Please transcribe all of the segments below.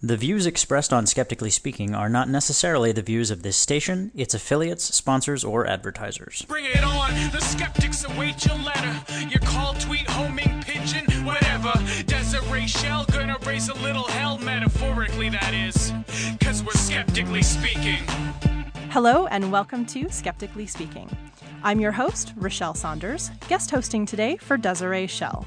The views expressed on Skeptically Speaking are not necessarily the views of this station, its affiliates, sponsors, or advertisers. Bring it on, the skeptics await your letter. Your call, tweet, homing, pigeon, whatever. Desiree Shell, gonna raise a little hell, metaphorically that is. Cause we're skeptically speaking. Hello and welcome to Skeptically Speaking. I'm your host, Rochelle Saunders, guest hosting today for Desiree Shell.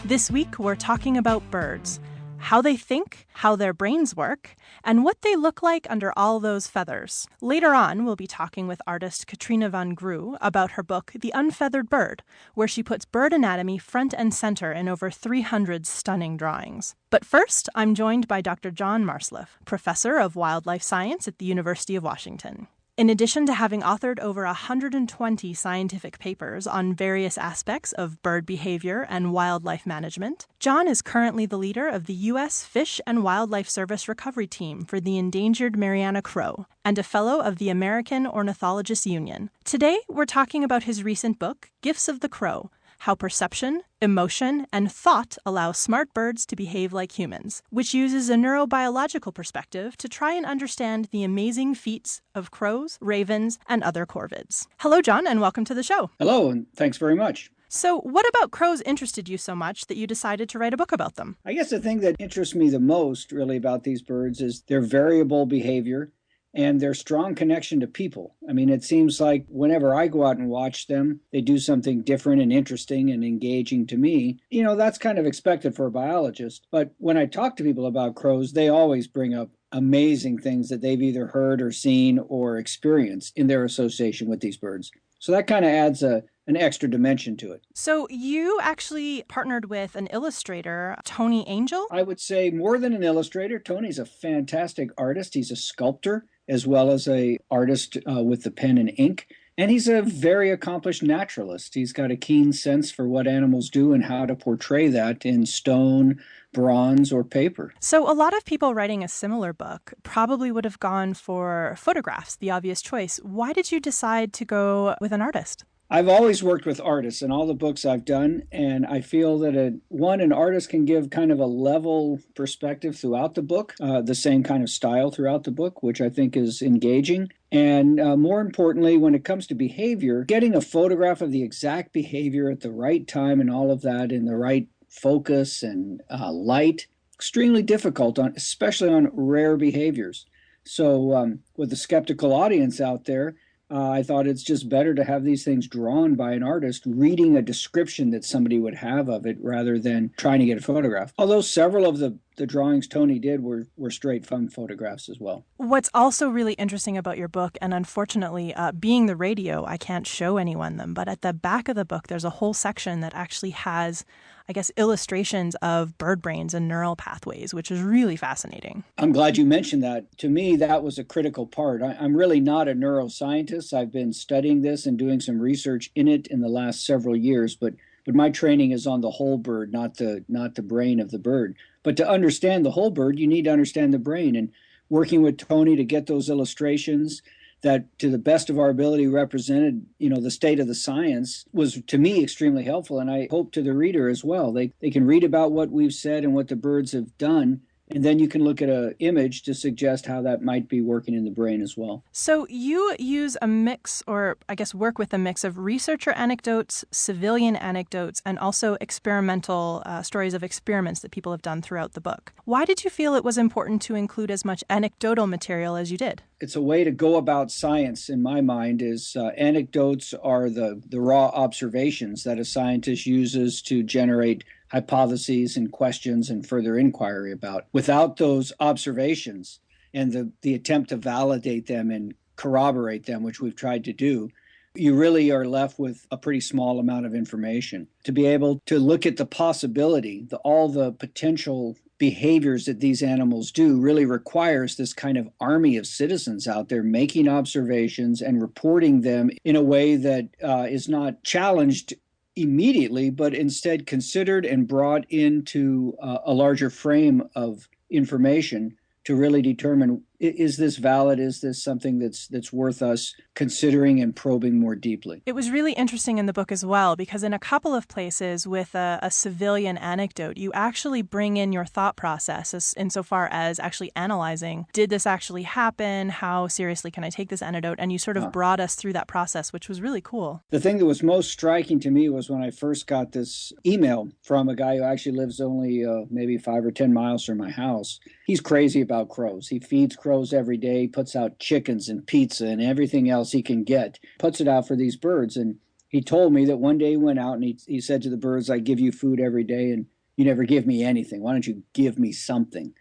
This week we're talking about birds, how they think, how their brains work, and what they look like under all those feathers. Later on, we'll be talking with artist Katrina van Grouw about her book, The Unfeathered Bird, where she puts bird anatomy front and center in over 300 stunning drawings. But first, I'm joined by Dr. John Marzluff, professor of wildlife science at the University of Washington. In addition to having authored over 120 scientific papers on various aspects of bird behavior and wildlife management, John is currently the leader of the U.S. Fish and Wildlife Service recovery team for the endangered Mariana crow and a fellow of the American Ornithologists Union. Today, we're talking about his recent book, Gifts of the Crow: How Perception, Emotion, and Thought Allow Smart Birds to Behave Like Humans, which uses a neurobiological perspective to try and understand the amazing feats of crows, ravens, and other corvids. Hello, John, and welcome to the show. Hello, and thanks very much. So what about crows interested you so much that you decided to write a book about them? I guess the thing that interests me the most, really, about these birds is their variable behavior and their strong connection to people. I mean, it seems like whenever I go out and watch them, they do something different and interesting and engaging to me. You know, that's kind of expected for a biologist. But when I talk to people about crows, they always bring up amazing things that they've either heard or seen or experienced in their association with these birds. So that kind of adds an extra dimension to it. So you actually partnered with an illustrator, Tony Angel? I would say more than an illustrator. Tony's a fantastic artist. He's a sculptor as well as an artist with the pen and ink. And he's a very accomplished naturalist. He's got a keen sense for what animals do and how to portray that in stone, bronze, or paper. So a lot of people writing a similar book probably would have gone for photographs, the obvious choice. Why did you decide to go with an artist? I've always worked with artists in all the books I've done, and I feel that an artist can give kind of a level perspective throughout the book, the same kind of style throughout the book, which I think is engaging. And more importantly, when it comes to behavior, getting a photograph of the exact behavior at the right time and all of that in the right focus and light, extremely difficult, especially on rare behaviors. So with the skeptical audience out there, I thought it's just better to have these things drawn by an artist reading a description that somebody would have of it rather than trying to get a photograph. Although several of the drawings Tony did were straight fun photographs as well. What's also really interesting about your book, and unfortunately, being the radio, I can't show anyone them, but at the back of the book, there's a whole section that actually has, I guess, illustrations of bird brains and neural pathways, which is really fascinating. I'm glad you mentioned that. To me, that was a critical part. I'm really not a neuroscientist. I've been studying this and doing some research in it in the last several years, but my training is on the whole bird, not the brain of the bird. But to understand the whole bird, you need to understand the brain. And working with Tony to get those illustrations that, to the best of our ability, represented, the state of the science was, to me, extremely helpful. And I hope to the reader as well. They can read about what we've said and what the birds have done. And then you can look at an image to suggest how that might be working in the brain as well. So you use a mix, or I guess work with a mix of researcher anecdotes, civilian anecdotes, and also experimental stories of experiments that people have done throughout the book. Why did you feel it was important to include as much anecdotal material as you did? It's a way to go about science, in my mind, is anecdotes are the raw observations that a scientist uses to generate hypotheses and questions and further inquiry about. Without those observations and the attempt to validate them and corroborate them, which we've tried to do, you really are left with a pretty small amount of information. To be able to look at the possibility, all the potential behaviors that these animals do really requires this kind of army of citizens out there making observations and reporting them in a way that is not challenged immediately, but instead considered and brought into a larger frame of information to really determine is this valid? Is this something that's worth us considering and probing more deeply? It was really interesting in the book as well, because in a couple of places with a civilian anecdote, you actually bring in your thought process insofar as actually analyzing, did this actually happen? How seriously can I take this anecdote? And you sort of brought us through that process, which was really cool. The thing that was most striking to me was when I first got this email from a guy who actually lives only maybe 5 or 10 miles from my house. He's crazy about crows. He feeds crows every day, puts out chickens and pizza and everything else he can get, puts it out for these birds. And he told me that one day he went out and he said to the birds, I give you food every day and you never give me anything. Why don't you give me something?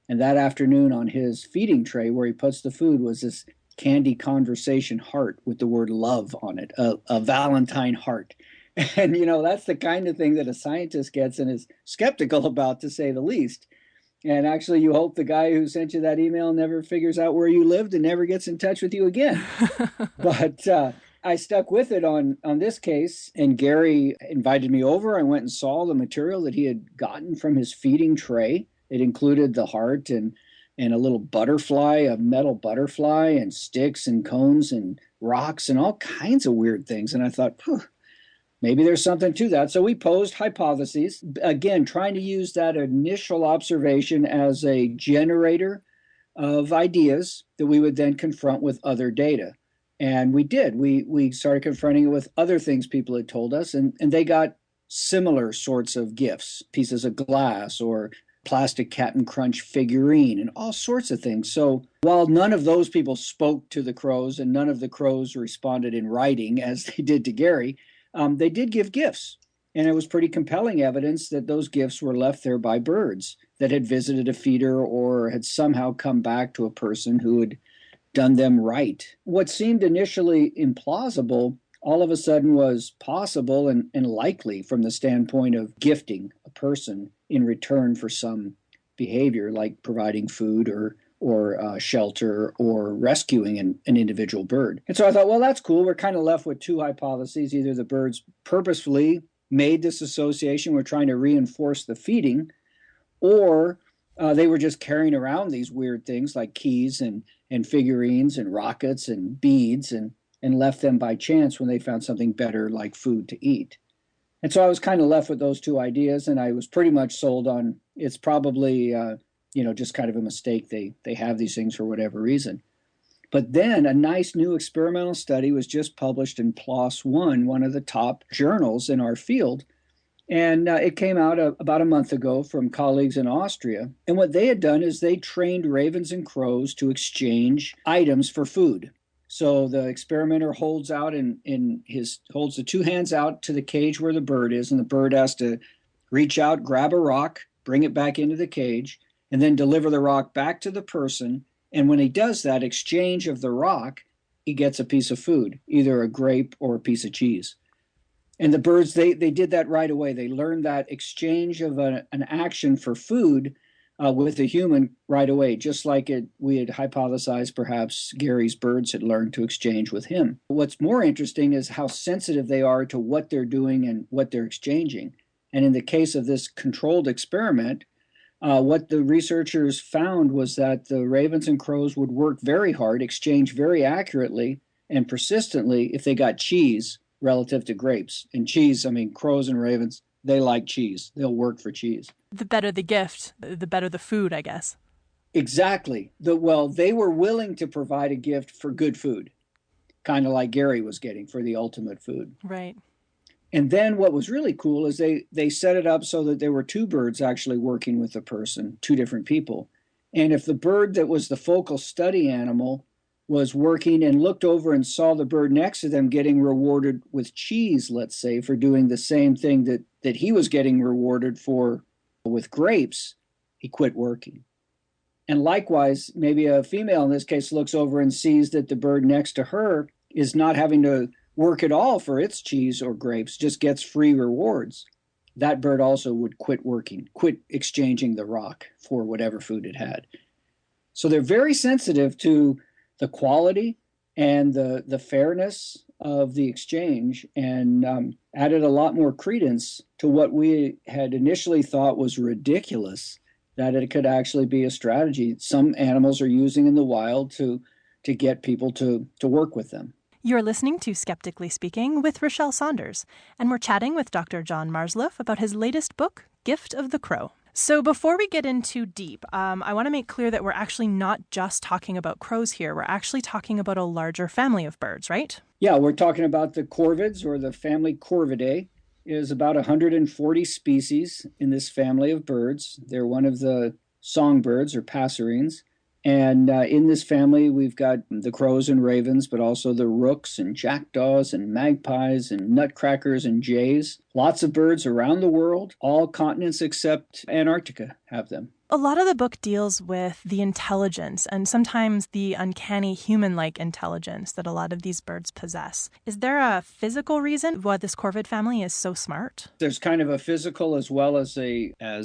And that afternoon on his feeding tray where he puts the food was this candy conversation heart with the word love on it, a Valentine heart. And, that's the kind of thing that a scientist gets and is skeptical about, to say the least. And actually, you hope the guy who sent you that email never figures out where you lived and never gets in touch with you again. But I stuck with it on this case, and Gary invited me over. I went and saw the material that he had gotten from his feeding tray. It included the heart and a little butterfly, a metal butterfly, and sticks and cones and rocks and all kinds of weird things. And I thought, maybe there's something to that. So we posed hypotheses, again, trying to use that initial observation as a generator of ideas that we would then confront with other data. And we did. We started confronting it with other things people had told us, and they got similar sorts of gifts, pieces of glass or plastic Captain Crunch figurine and all sorts of things. So while none of those people spoke to the crows and none of the crows responded in writing as they did to Gary, they did give gifts. And it was pretty compelling evidence that those gifts were left there by birds that had visited a feeder or had somehow come back to a person who had done them right. What seemed initially implausible all of a sudden was possible and likely from the standpoint of gifting a person in return for some behavior like providing food or shelter or rescuing an individual bird. And so I thought, well, that's cool. We're kind of left with two hypotheses. Either the birds purposefully made this association, we're trying to reinforce the feeding, or they were just carrying around these weird things like keys and figurines and rockets and beads and left them by chance when they found something better like food to eat. And so I was kind of left with those two ideas, and I was pretty much sold on it's probably just kind of a mistake. They have these things for whatever reason. But then a nice new experimental study was just published in PLOS One, one of the top journals in our field. And it came out about a month ago from colleagues in Austria. And what they had done is they trained ravens and crows to exchange items for food. So the experimenter holds the two hands out to the cage where the bird is, and the bird has to reach out, grab a rock, bring it back into the cage, and then deliver the rock back to the person. And when he does that exchange of the rock, he gets a piece of food, either a grape or a piece of cheese. And the birds, they did that right away. They learned that exchange of an action for food with the human right away, just like we had hypothesized perhaps Gary's birds had learned to exchange with him. What's more interesting is how sensitive they are to what they're doing and what they're exchanging. And in the case of this controlled experiment, what the researchers found was that the ravens and crows would work very hard, exchange very accurately and persistently if they got cheese relative to grapes. And cheese, crows and ravens, they like cheese. They'll work for cheese. The better the gift, the better the food, I guess. Exactly. They were willing to provide a gift for good food, kind of like Gary was getting for the ultimate food. Right. And then what was really cool is they set it up so that there were two birds actually working with the person, two different people. And if the bird that was the focal study animal was working and looked over and saw the bird next to them getting rewarded with cheese, let's say, for doing the same thing that he was getting rewarded for with grapes, he quit working. And likewise, maybe a female in this case looks over and sees that the bird next to her is not having to work at all for its cheese or grapes, just gets free rewards. That bird also would quit working, quit exchanging the rock for whatever food it had. So they're very sensitive to the quality and the fairness of the exchange, and added a lot more credence to what we had initially thought was ridiculous that it could actually be a strategy some animals are using in the wild to get people to work with them. You're listening to Skeptically Speaking with Rochelle Saunders, and we're chatting with Dr. John Marzluff about his latest book, Gift of the Crow. So before we get in too deep, I want to make clear that we're actually not just talking about crows here. We're actually talking about a larger family of birds, right? Yeah, we're talking about the corvids, or the family Corvidae. Is about 140 species in this family of birds. They're one of the songbirds or passerines. And in this family, we've got the crows and ravens, but also the rooks and jackdaws and magpies and nutcrackers and jays. Lots of birds around the world. All continents except Antarctica have them. A lot of the book deals with the intelligence and sometimes the uncanny human-like intelligence that a lot of these birds possess. Is there a physical reason why this corvid family is so smart? There's kind of a physical as well as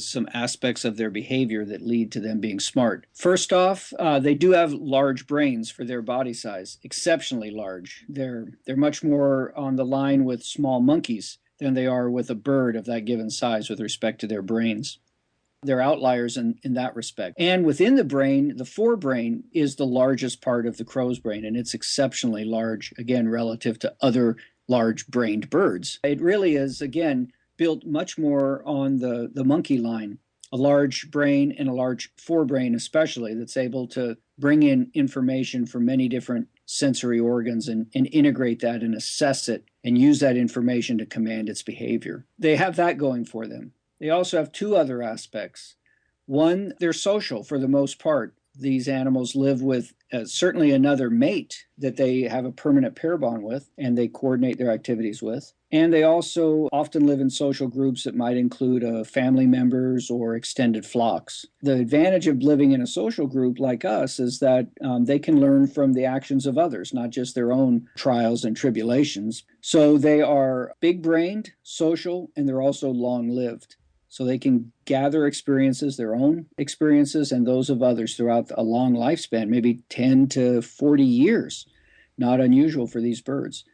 some aspects of their behavior that lead to them being smart. First off, they do have large brains for their body size, exceptionally large. They're much more on the line with small monkeys than they are with a bird of that given size with respect to their brains. They're outliers in that respect. And within the brain, the forebrain is the largest part of the crow's brain, and it's exceptionally large, again, relative to other large-brained birds. It really is, again, built much more on the monkey line, a large brain and a large forebrain especially that's able to bring in information from many different sensory organs and integrate that and assess it and use that information to command its behavior. They have that going for them. They also have two other aspects. One, they're social for the most part. These animals live with certainly another mate that they have a permanent pair bond with and they coordinate their activities with. And they also often live in social groups that might include family members or extended flocks. The advantage of living in a social group like us is that they can learn from the actions of others, not just their own trials and tribulations. So they are big-brained, social, and they're also long-lived. So they can gather experiences, their own experiences and those of others throughout a long lifespan, maybe 10 to 40 years. Not unusual for these birds.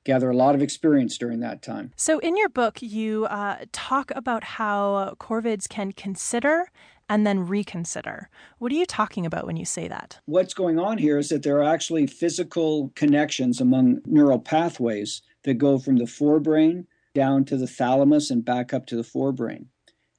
Gather a lot of experience during that time. So in your book, you talk about how corvids can consider and then reconsider. What are you talking about when you say that? What's going on here is that there are actually physical connections among neural pathways that go from the forebrain down to the thalamus and back up to the forebrain.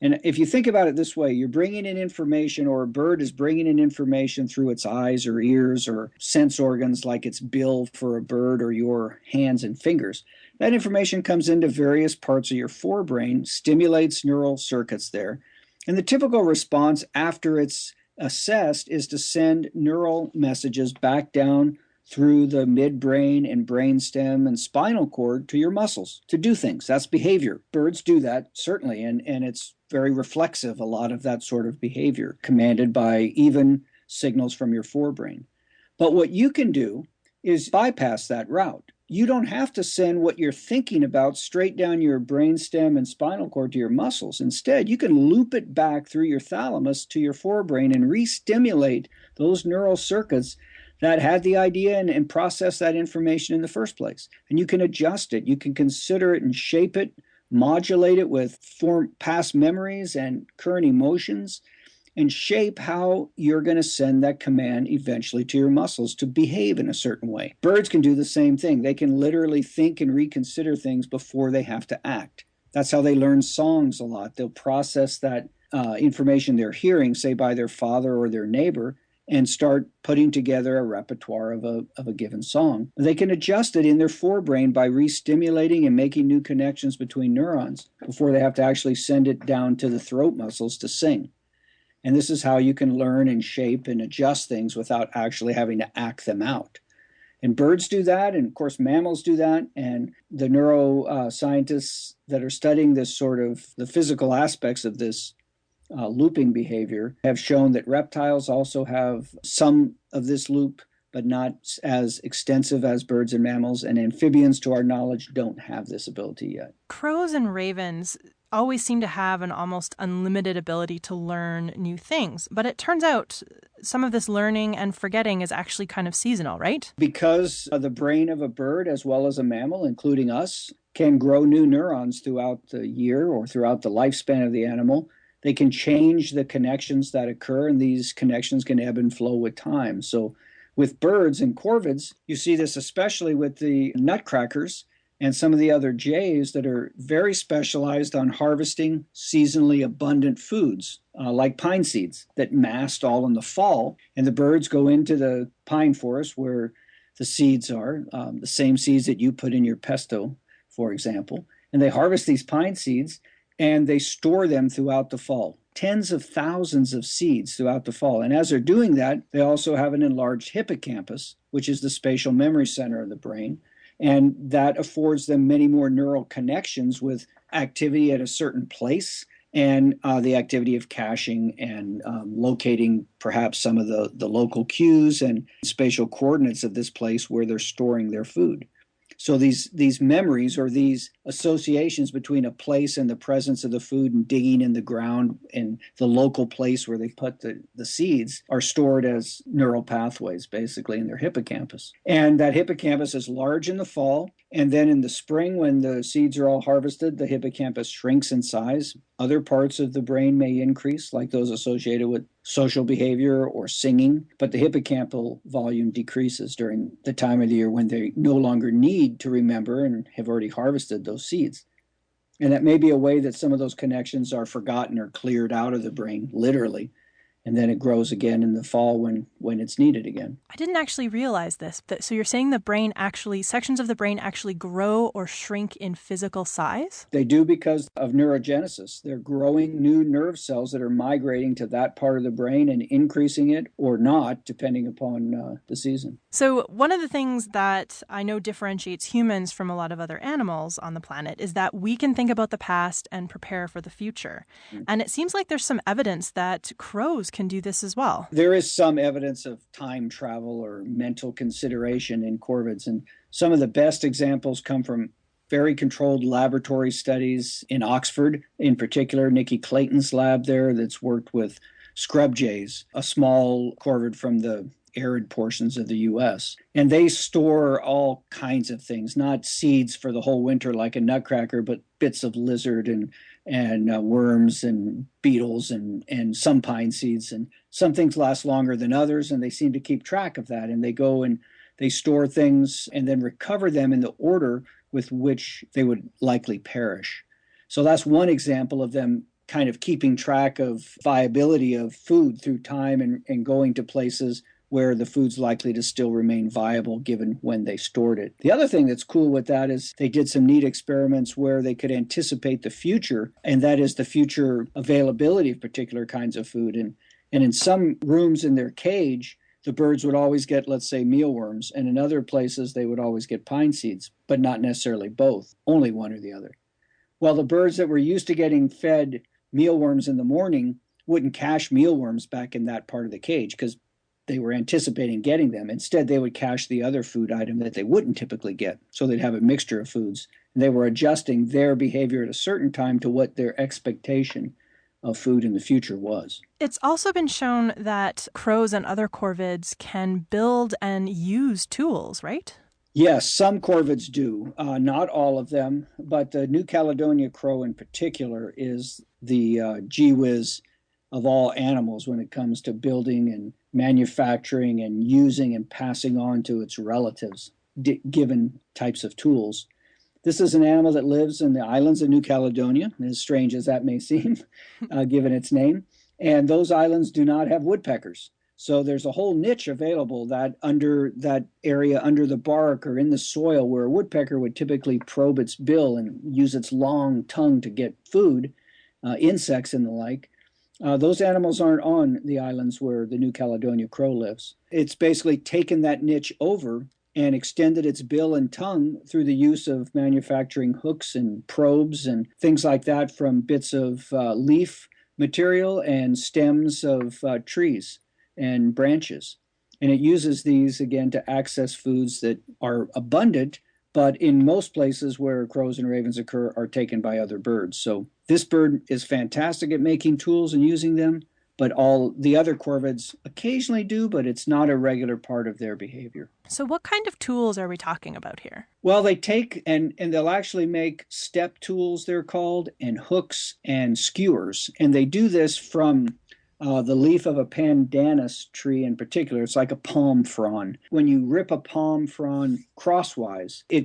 And if you think about it this way, you're bringing in information, or a bird is bringing in information through its eyes or ears or sense organs like its bill for a bird or your hands and fingers. That information comes into various parts of your forebrain, stimulates neural circuits there. And the typical response after it's assessed is to send neural messages back down through the midbrain and brainstem and spinal cord to your muscles to do things. That's behavior. Birds do that, certainly, and it's very reflexive, a lot of that sort of behavior, commanded by even signals from your forebrain. But what you can do is bypass that route. You don't have to send what you're thinking about straight down your brainstem and spinal cord to your muscles. Instead, you can loop it back through your thalamus to your forebrain and re-stimulate those neural circuits that had the idea and process that information in the first place. And you can adjust it. You can consider it and shape it, modulate it with past memories and current emotions, and shape how you're going to send that command eventually to your muscles to behave in a certain way. Birds can do the same thing. They can literally think and reconsider things before they have to act. That's how they learn songs a lot. They'll process that information they're hearing, say by their father or their neighbor, and start putting together a repertoire of a given song. They can adjust it in their forebrain by re-stimulating and making new connections between neurons before they have to actually send it down to the throat muscles to sing. And this is how you can learn and shape and adjust things without actually having to act them out. And birds do that, and of course mammals do that, and the neuroscientists that are studying this sort of the physical aspects of this looping behavior have shown that reptiles also have some of this loop, but not as extensive as birds and mammals, and amphibians, to our knowledge, don't have this ability yet. Crows and ravens always seem to have an almost unlimited ability to learn new things, but it turns out some of this learning and forgetting is actually kind of seasonal, right? Because the brain of a bird, as well as a mammal, including us, can grow new neurons throughout the year or throughout the lifespan of the animal. they can change the connections that occur, and these connections can ebb and flow with time. So with birds and corvids, you see this especially with the nutcrackers and some of the other jays that are very specialized on harvesting seasonally abundant foods, like pine seeds that mast all in the fall. And the birds go into the pine forest where the seeds are, the same seeds that you put in your pesto, for example. And they harvest these pine seeds and they store them throughout the fall. Tens of thousands of seeds throughout the fall. And as they're doing that, they also have an enlarged hippocampus, which is the spatial memory center of the brain. And that affords them many more neural connections with activity at a certain place and the activity of caching and locating perhaps some of the local cues and spatial coordinates of this place where they're storing their food. So these memories or these associations between a place and the presence of the food and digging in the ground and the local place where they put the seeds are stored as neural pathways, basically, in their hippocampus. And that hippocampus is large in the fall. And then in the spring, when the seeds are all harvested, the hippocampus shrinks in size. Other parts of the brain may increase, like those associated with social behavior or singing, but the hippocampal volume decreases during the time of the year when they no longer need to remember and have already harvested those seeds. And that may be a way that some of those connections are forgotten or cleared out of the brain, literally. And then it grows again in the fall when it's needed again. I didn't actually realize this. So you're saying sections of the brain actually grow or shrink in physical size? They do because of neurogenesis. They're growing new nerve cells that are migrating to that part of the brain and increasing it or not, depending upon the season. So one of the things that I know differentiates humans from a lot of other animals on the planet is that we can think about the past and prepare for the future. Mm-hmm. And it seems like there's some evidence that crows can do this as well. There is some evidence of time travel or mental consideration in corvids, and some of the best examples come from very controlled laboratory studies in Oxford, in particular Nikki Clayton's lab there that's worked with scrub jays, a small corvid from the arid portions of the U.S. And they store all kinds of things, not seeds for the whole winter like a nutcracker, but bits of lizard and worms and beetles and some pine seeds. And some things last longer than others, and they seem to keep track of that. And they go and they store things and then recover them in the order with which they would likely perish. So that's one example of them kind of keeping track of viability of food through time and going to places where the food's likely to still remain viable given when they stored it. The other thing that's cool with that is they did some neat experiments where they could anticipate the future, and that is the future availability of particular kinds of food. And in some rooms in their cage, the birds would always get, let's say, mealworms, and in other places they would always get pine seeds, but not necessarily both, only one or the other. Well, the birds that were used to getting fed mealworms in the morning wouldn't cache mealworms back in that part of the cage because they were anticipating getting them. Instead, they would cache the other food item that they wouldn't typically get. So they'd have a mixture of foods. And they were adjusting their behavior at a certain time to what their expectation of food in the future was. It's also been shown that crows and other corvids can build and use tools, right? Yes, some corvids do. Not all of them, but the New Caledonia crow in particular is the gee whiz of all animals when it comes to building and manufacturing and using and passing on to its relatives given types of tools. This is an animal that lives in the islands of New Caledonia, as strange as that may seem, given its name. And those islands do not have woodpeckers. So there's a whole niche available that under that area, under the bark or in the soil, where a woodpecker would typically probe its bill and use its long tongue to get food, insects and the like. Those animals aren't on the islands where the New Caledonia crow lives. It's basically taken that niche over and extended its bill and tongue through the use of manufacturing hooks and probes and things like that from bits of leaf material and stems of trees and branches. And it uses these, again, to access foods that are abundant, but in most places where crows and ravens occur are taken by other birds. So this bird is fantastic at making tools and using them, but all the other corvids occasionally do, but it's not a regular part of their behavior. So what kind of tools are we talking about here? Well, they take and they'll actually make step tools, they're called, and hooks and skewers. And they do this from the leaf of a pandanus tree in particular. It's like a palm frond. When you rip a palm frond crosswise, it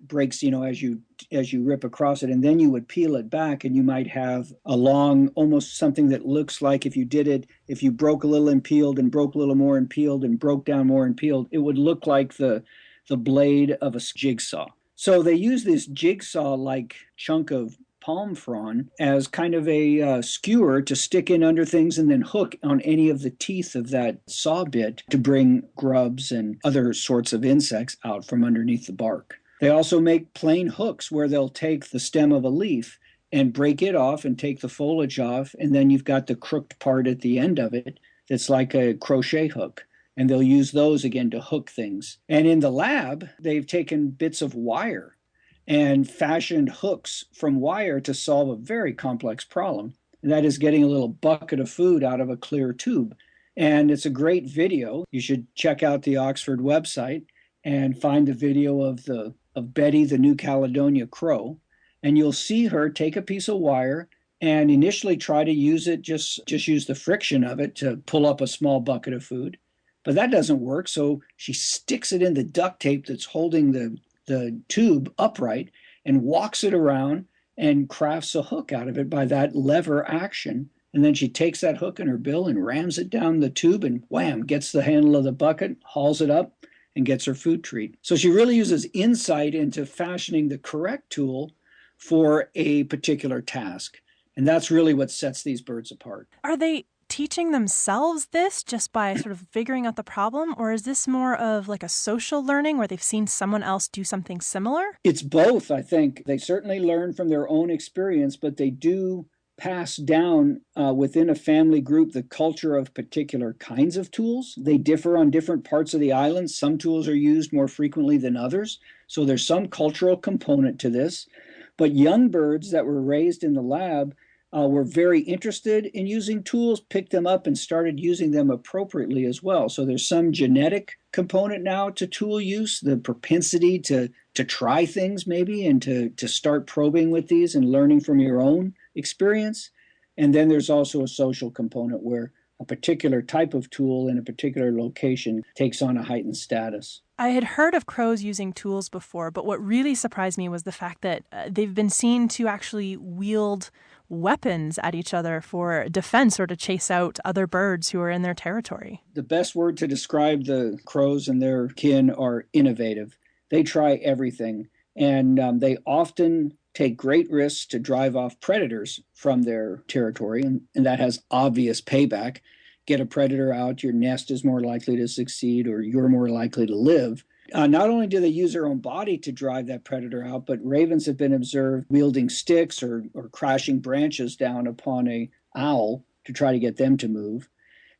breaks, as you rip across it, and then you would peel it back, and you might have a long, almost something that looks like if you broke a little and peeled and broke a little more and peeled and broke down more and peeled, it would look like the blade of a jigsaw. So they use this jigsaw-like chunk of palm frond as kind of a skewer to stick in under things and then hook on any of the teeth of that saw bit to bring grubs and other sorts of insects out from underneath the bark. They also make plain hooks where they'll take the stem of a leaf and break it off and take the foliage off, and then you've got the crooked part at the end of it that's like a crochet hook. And they'll use those again to hook things. And in the lab, they've taken bits of wire and fashioned hooks from wire to solve a very complex problem. And that is getting a little bucket of food out of a clear tube. And it's a great video. You should check out the Oxford website and find the video of Betty, the New Caledonia crow. And you'll see her take a piece of wire and initially try to use it, just use the friction of it to pull up a small bucket of food. But that doesn't work, so she sticks it in the duct tape that's holding the tube upright and walks it around and crafts a hook out of it by that lever action. And then she takes that hook in her bill and rams it down the tube and wham, gets the handle of the bucket, hauls it up, and gets her food treat. So she really uses insight into fashioning the correct tool for a particular task. And that's really what sets these birds apart. Are they teaching themselves this just by sort of figuring out the problem, or is this more of like a social learning where they've seen someone else do something similar? It's both, I think. They certainly learn from their own experience, but they do pass down within a family group the culture of particular kinds of tools. They differ on different parts of the island. Some tools are used more frequently than others. So there's some cultural component to this. But young birds that were raised in the lab were very interested in using tools, picked them up, and started using them appropriately as well. So there's some genetic component now to tool use, the propensity to try things maybe and to start probing with these and learning from your own experience. And then there's also a social component where a particular type of tool in a particular location takes on a heightened status. I had heard of crows using tools before, but what really surprised me was the fact that they've been seen to actually wield weapons at each other for defense or to chase out other birds who are in their territory. The best word to describe the crows and their kin are innovative. They try everything, and they often take great risks to drive off predators from their territory, and that has obvious payback. Get a predator out, your nest is more likely to succeed, or you're more likely to live. Not only do they use their own body to drive that predator out, but ravens have been observed wielding sticks or crashing branches down upon an owl to try to get them to move.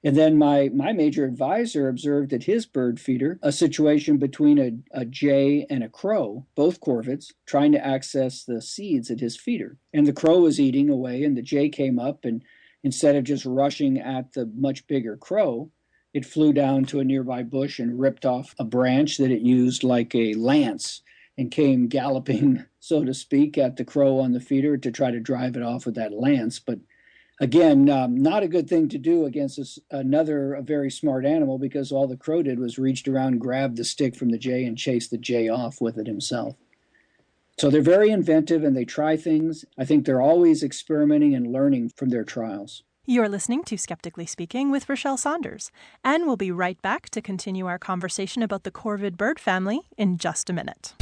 And then my major advisor observed at his bird feeder a situation between a jay and a crow, both corvids, trying to access the seeds at his feeder. And the crow was eating away, and the jay came up, and instead of just rushing at the much bigger crow, it flew down to a nearby bush and ripped off a branch that it used like a lance and came galloping, so to speak, at the crow on the feeder to try to drive it off with that lance. But again, not a good thing to do against a very smart animal, because all the crow did was reached around, grabbed the stick from the jay, and chased the jay off with it himself. So they're very inventive and they try things. I think they're always experimenting and learning from their trials. You're listening to Skeptically Speaking with Rochelle Saunders, and we'll be right back to continue our conversation about the corvid bird family in just a minute.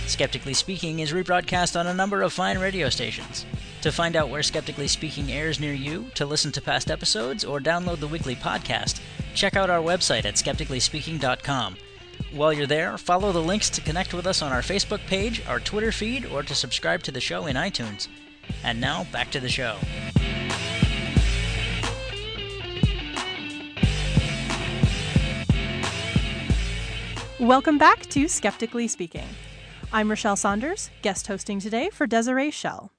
Skeptically Speaking is rebroadcast on a number of fine radio stations. To find out where Skeptically Speaking airs near you, to listen to past episodes, or download the weekly podcast, check out our website at skepticallyspeaking.com. While you're there, follow the links to connect with us on our Facebook page, our Twitter feed, or to subscribe to the show in iTunes. And now, back to the show. Welcome back to Skeptically Speaking. I'm Rochelle Saunders, guest hosting today for Desiree Schell.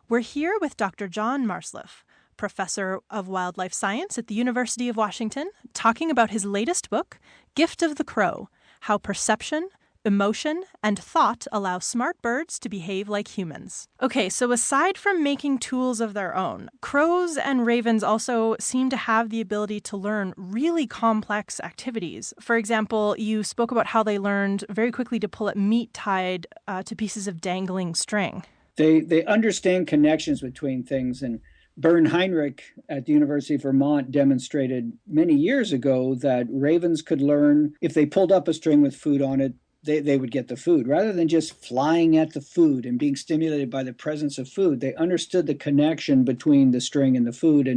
We're here with Dr. John Marzluff, professor of wildlife science at the University of Washington, talking about his latest book, Gift of the Crow: How Perception, Emotion, and Thought Allow Smart Birds to Behave Like Humans. Okay, so aside from making tools of their own, crows and ravens also seem to have the ability to learn really complex activities. For example, you spoke about how they learned very quickly to pull at meat tied to pieces of dangling string. They understand connections between things, and Bernd Heinrich at the University of Vermont demonstrated many years ago that ravens could learn if they pulled up a string with food on it, they would get the food. Rather than just flying at the food and being stimulated by the presence of food, they understood the connection between the string and the food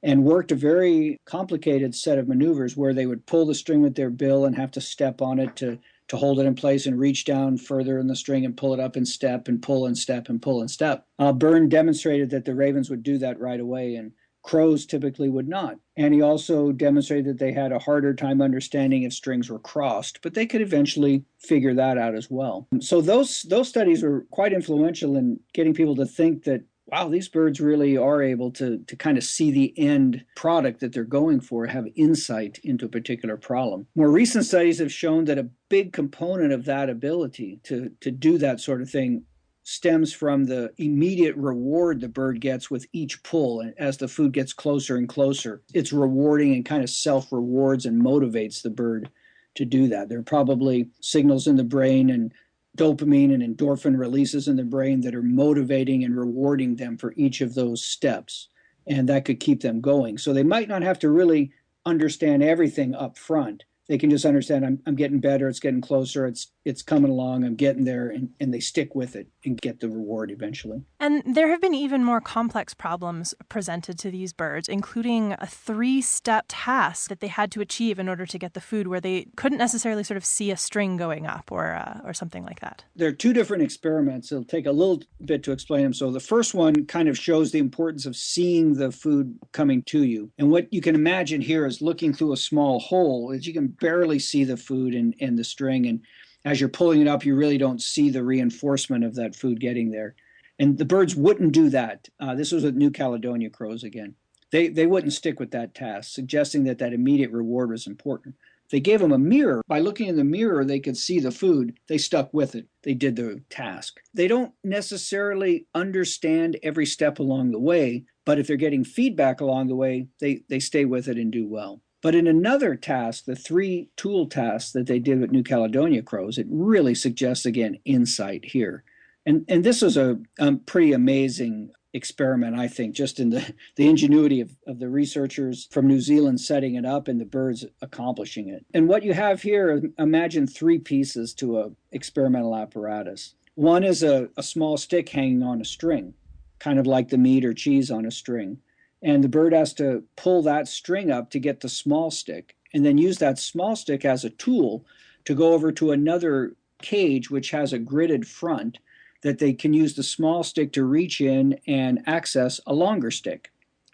and worked a very complicated set of maneuvers where they would pull the string with their bill and have to step on it to hold it in place and reach down further in the string and pull it up and step and pull and step and pull and step. Byrne demonstrated that the ravens would do that right away, and crows typically would not. And he also demonstrated that they had a harder time understanding if strings were crossed, but they could eventually figure that out as well. So those studies were quite influential in getting people to think that, wow, these birds really are able to kind of see the end product that they're going for, have insight into a particular problem. More recent studies have shown that a big component of that ability to do that sort of thing stems from the immediate reward the bird gets with each pull. And as the food gets closer and closer, it's rewarding and kind of self-rewards and motivates the bird to do that. There are probably signals in the brain and dopamine and endorphin releases in the brain that are motivating and rewarding them for each of those steps. And that could keep them going. So they might not have to really understand everything up front. They can just understand, I'm getting better, it's getting closer, it's coming along, I'm getting there, and they stick with it and get the reward eventually. And there have been even more complex problems presented to these birds, including a 3-step task that they had to achieve in order to get the food, where they couldn't necessarily sort of see a string going up or something like that. There are 2 different experiments. It'll take a little bit to explain them. So the first one kind of shows the importance of seeing the food coming to you. And what you can imagine here is looking through a small hole, is you can barely see the food and the string, and as you're pulling it up, you really don't see the reinforcement of that food getting there. And the birds wouldn't do that. This was with New Caledonia crows again. They wouldn't stick with that task, suggesting that immediate reward was important. They gave them a mirror. By looking in the mirror, they could see the food. They stuck with it. They did the task. They don't necessarily understand every step along the way, but if they're getting feedback along the way, they stay with it and do well. But in another task, the 3-tool task that they did with New Caledonia crows, it really suggests, again, insight here. And this was a pretty amazing experiment, I think, just in the ingenuity of the researchers from New Zealand setting it up and the birds accomplishing it. And what you have here, imagine 3 pieces to an experimental apparatus. One is a small stick hanging on a string, kind of like the meat or cheese on a string. And the bird has to pull that string up to get the small stick, and then use that small stick as a tool to go over to another cage which has a gridded front that they can use the small stick to reach in and access a longer stick.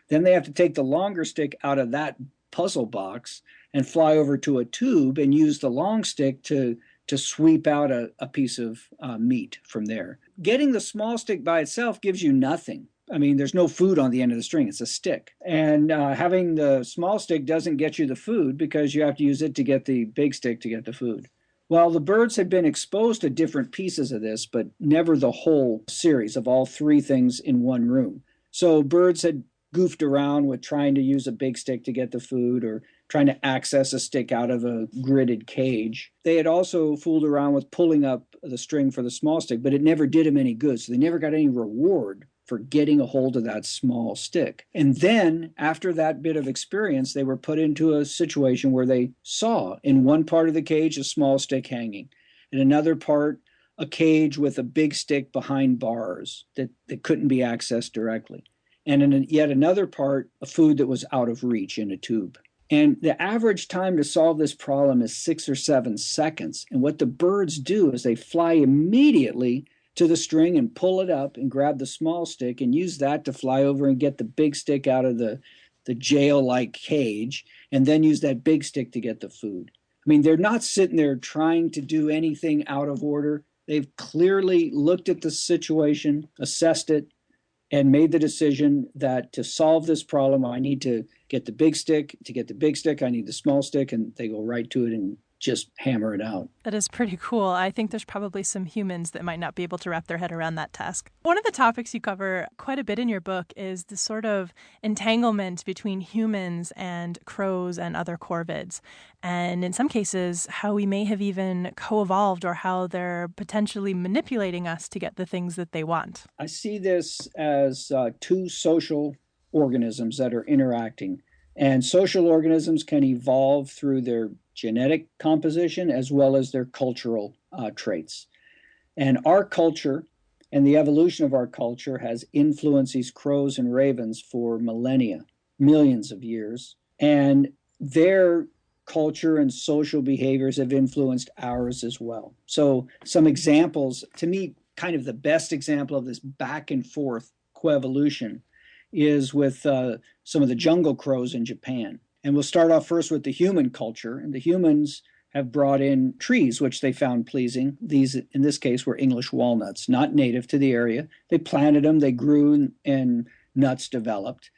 Then they have to take the longer stick out of that puzzle box and fly over to a tube and use the long stick to sweep out a piece of meat from there. Getting the small stick by itself gives you nothing. I mean, there's no food on the end of the string. It's a stick. And having the small stick doesn't get you the food because you have to use it to get the big stick to get the food. Well, the birds had been exposed to different pieces of this, but never the whole series of all 3 things in one room. So birds had goofed around with trying to use a big stick to get the food or trying to access a stick out of a gridded cage. They had also fooled around with pulling up the string for the small stick, but it never did them any good. So they never got any reward for getting a hold of that small stick. And then after that bit of experience, they were put into a situation where they saw in one part of the cage a small stick hanging, in another part a cage with a big stick behind bars that couldn't be accessed directly, and in yet another part a food that was out of reach in a tube. And the average time to solve this problem is 6 or 7 seconds. And what the birds do is they fly immediately to the string and pull it up and grab the small stick and use that to fly over and get the big stick out of the jail-like cage, and then use that big stick to get the food. I mean, they're not sitting there trying to do anything out of order. They've clearly looked at the situation, assessed it, and made the decision that to solve this problem, I need to get the big stick. To get the big stick, I need the small stick, and they go right to it and just hammer it out. That is pretty cool. I think there's probably some humans that might not be able to wrap their head around that task. One of the topics you cover quite a bit in your book is the sort of entanglement between humans and crows and other corvids. And in some cases, how we may have even co-evolved or how they're potentially manipulating us to get the things that they want. I see this as two social organisms that are interacting. And social organisms can evolve through their genetic composition as well as their cultural traits. And our culture and the evolution of our culture has influenced these crows and ravens for millennia, millions of years. And their culture and social behaviors have influenced ours as well. So some examples, to me, kind of the best example of this back and forth coevolution is with some of the jungle crows in Japan. And we'll start off first with the human culture. And the humans have brought in trees, which they found pleasing. These, in this case, were English walnuts, not native to the area. They planted them, they grew, and nuts developed.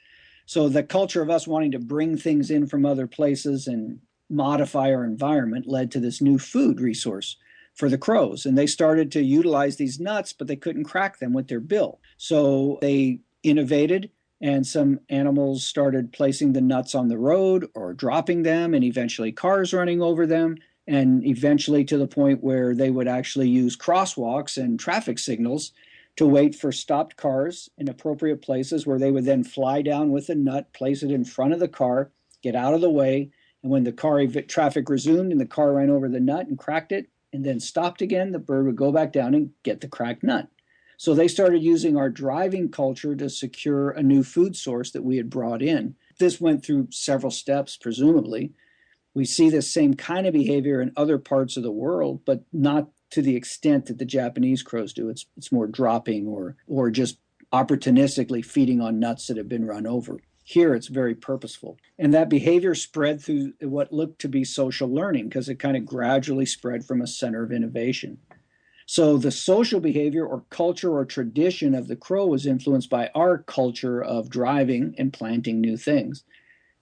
So the culture of us wanting to bring things in from other places and modify our environment led to this new food resource for the crows. And they started to utilize these nuts, but they couldn't crack them with their bill. So they innovated, and some animals started placing the nuts on the road or dropping them, and eventually cars running over them, and eventually to the point where they would actually use crosswalks and traffic signals to wait for stopped cars in appropriate places, where they would then fly down with a nut, place it in front of the car, get out of the way, and when the car traffic resumed and the car ran over the nut and cracked it and then stopped again, the bird would go back down and get the cracked nut. So they started using our driving culture to secure a new food source that we had brought in. This went through several steps, presumably. We see this same kind of behavior in other parts of the world, but not to the extent that the Japanese crows do. It's more dropping or just opportunistically feeding on nuts that have been run over. Here, it's very purposeful. And that behavior spread through what looked to be social learning, because it kind of gradually spread from a center of innovation. So the social behavior or culture or tradition of the crow was influenced by our culture of driving and planting new things.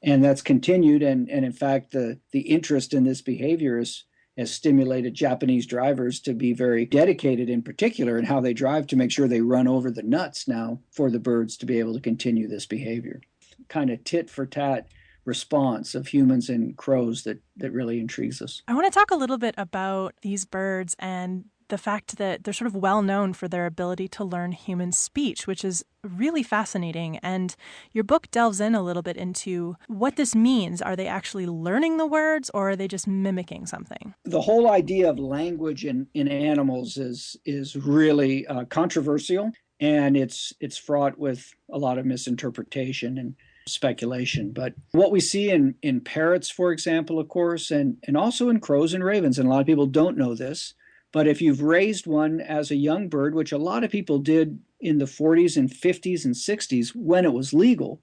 And that's continued. And in fact, the interest in this behavior has stimulated Japanese drivers to be very dedicated, in particular, in how they drive, to make sure they run over the nuts now for the birds to be able to continue this behavior. Kind of tit for tat response of humans and crows that really intrigues us. I want to talk a little bit about these birds and the fact that they're sort of well known for their ability to learn human speech, which is really fascinating. And your book delves in a little bit into what this means. Are they actually learning the words, or are they just mimicking something? The whole idea of language in animals is really controversial, and it's fraught with a lot of misinterpretation and speculation. But what we see in parrots, for example, of course, and also in crows and ravens, and a lot of people don't know this, but if you've raised one as a young bird, which a lot of people did in the 40s and 50s and 60s when it was legal,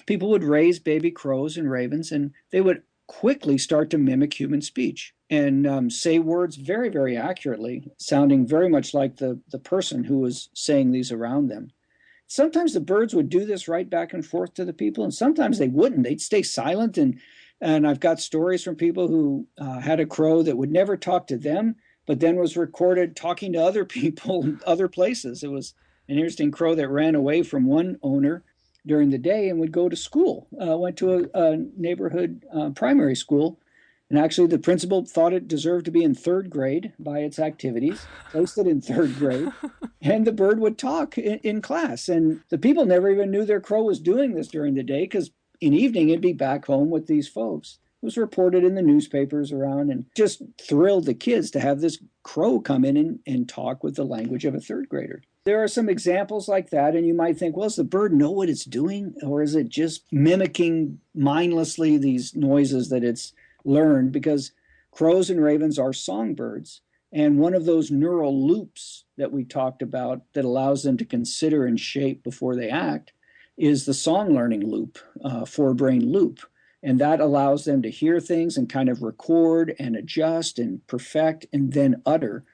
people would raise baby crows and ravens, and they would quickly start to mimic human speech and say words very, very accurately, sounding very much like the person who was saying these around them. Sometimes the birds would do this right back and forth to the people, and sometimes they wouldn't. They'd stay silent, and I've got stories from people who had a crow that would never talk to them, but then was recorded talking to other people in other places. It was an interesting crow that ran away from one owner during the day and would go to school, went to a neighborhood primary school. And actually, the principal thought it deserved to be in third grade by its activities, placed it in third grade, and the bird would talk in class. And the people never even knew their crow was doing this during the day, because in evening it'd be back home with these folks. It was reported in the newspapers around, and just thrilled the kids to have this crow come in and talk with the language of a third grader. There are some examples like that, and you might think, well, does the bird know what it's doing, or is it just mimicking mindlessly these noises that it's learned? Because crows and ravens are songbirds, and one of those neural loops that we talked about that allows them to consider and shape before they act is the song learning loop, forebrain loop. And that allows them to hear things and kind of record and adjust and perfect and then utter